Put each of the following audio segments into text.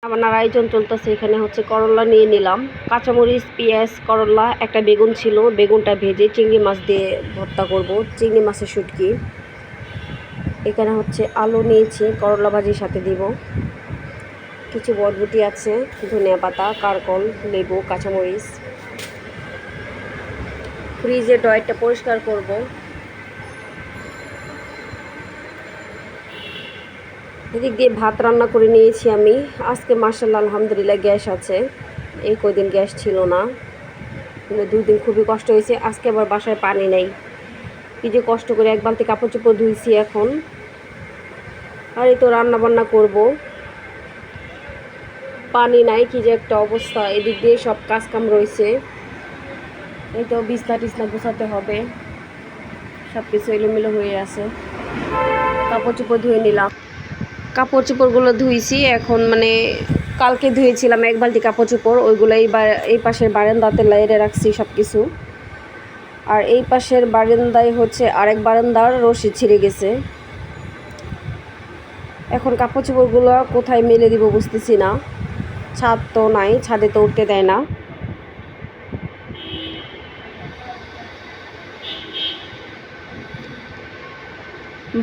রান্নার আয়োজন চলতেছে। এখানে হচ্ছে করলা নিয়ে নিলাম, কাঁচামরিচ, পেঁয়াজ, করলা, একটা বেগুন ছিল, বেগুনটা ভেজে চিংড়ি মাছ দিয়ে ভর্তা করব, চিংড়ি মাছের শুটকি। এখানে হচ্ছে আলু নিয়েছি, করলা ভাজির সাথে দিব, কিছু বরবটি আছে, ধনিয়া পাতা, কারকল, লেবু, কাঁচামরিচ। ফ্রিজের ড্রয়ারটা পরিষ্কার করব। এদিক দিয়ে ভাত রান্না করে নিয়েছি আমি। আজকে মাশাআল্লাহ আলহামদুলিল্লাহ গ্যাস আছে, এই কয়দিন গ্যাস ছিল না, 2 দিন খুবই কষ্ট হয়েছে। আজকে আবার বাসায় পানি নেই, কি যে কষ্ট করে এক বালতি কাপড় চোপড় ধুইছি এখন। আর এই তো রান্না বান্না করব, পানি নাই, কি যে একটা অবস্থা। এদিক দিয়ে সব কাজ কাম রয়েছে, এই তো বিছনা টিছনা গোছাতে হবে, সব কিছু এলোমেলো হয়ে আছে। কাপড় চোপড় ধুয়ে নিলাম, কাপড় চোপড়গুলো ধুইছি এখন, মানে কালকে ধুয়েছিলাম এক বালতি কাপড় চোপড়, ওইগুলো এই পাশের বারান্দাতে লাইরে রাখছি সব কিছু। আর এই পাশের বারান্দায় হচ্ছে আরেক বারান্দার রশি ছিঁড়ে গেছে। এখন কাপড় চোপড়গুলো কোথায় মেলে দিব বুঝতেছি না, ছাদ তো নাই, ছাদে তো উঠতে দেয় না।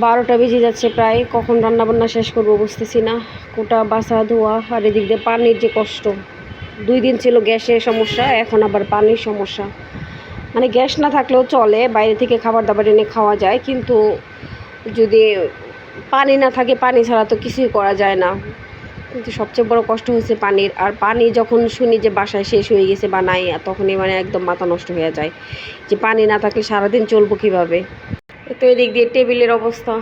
বারোটা বেজে যাচ্ছে প্রায়, কখন রান্নাবান্না শেষ করবো বুঝতেছি না। কোটা বাসা ধোয়া, আর এদিক দিয়ে পানির যে কষ্ট। 2 দিন ছিল গ্যাসের সমস্যা, এখন আবার পানির সমস্যা। মানে গ্যাস না থাকলেও চলে, বাইরে থেকে খাবার দাবার এনে খাওয়া যায়, কিন্তু যদি পানি না থাকে, পানি ছাড়া তো কিছুই করা যায় না। কিন্তু সবচেয়ে বড় কষ্ট হচ্ছে পানির। আর পানি যখন শুনি যে বাসায় শেষ হয়ে গেছে বা নাই, তখনই মানে একদম মাথা নষ্ট হয়ে যায়, যে পানি না থাকলে সারাদিন চলবো কীভাবে। তো এদিক দিয়ে টেবিলের অবস্থা,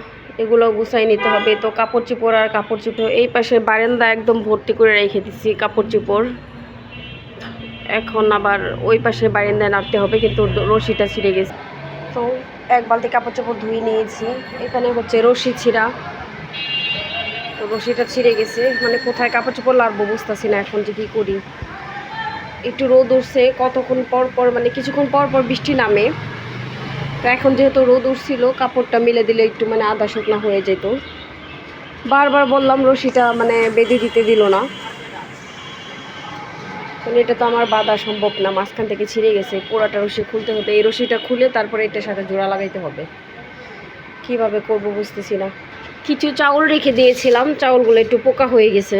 এগুলো গুছাই নিতে হবে। তো কাপড় চোপড় আর কাপড় চোপড় এই পাশে বারান্দা একদম ভর্তি করে রেখে দিচ্ছি কাপড় চোপড়। এখন আবার ওই পাশে বারান্দায় নাড়তে হবে, কিন্তু রশিটা ছিঁড়ে গেছে। তো এক বালতি কাপড় চোপড় ধুয়ে নিয়েছি। এখানে হচ্ছে রশি ছিঁড়া, তো রশিটা ছিঁড়ে গেছে, মানে কোথায় কাপড় চোপড় লাড়বো বুঝতেছি না এখন যে কী করি। একটু রোদ উঠছে, কতক্ষণ পর পর মানে কিছুক্ষণ পর পর বৃষ্টি নামে। তো এখন যেহেতু রোদ উঠছিল, কাপড়টা মেলে দিলে একটু মানে আধা শুকনা হয়ে যেত। বারবার বললাম, রশিটা মানে বেঁধে দিতে দিল না। কারণ এটা তো আমার বাঁধা সম্ভব না, মাঝখান থেকে ছিঁড়ে গেছে, পুরাটা রশি খুলতে হতো। এই রশিটা খুলে তারপরে এটার সাথে জোড়া লাগাইতে হবে, কিভাবে করব বুঝতেছি না। কিছু চাউল রেখে দিয়েছিলাম, চাউলগুলো একটু পোকা হয়ে গেছে,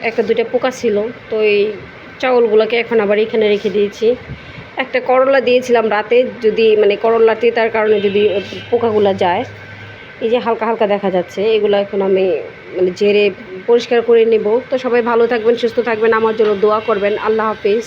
1-2টা পোকা ছিল। তো এই চাউলগুলোকে এখন আবার এখানে রেখে দিয়েছি। একটা করলা দিয়েছিলাম রাতে, যদি মানে করলাতে তার কারণে যদি পোকাগুলো যায়, এই যে হালকা হালকা দেখা যাচ্ছে, এগুলো এখন আমি মানে ঝেড়ে পরিষ্কার করে নেব। তো সবাই ভালো থাকবেন, সুস্থ থাকবেন, আমার জন্য দোয়া করবেন। আল্লাহ হাফিজ।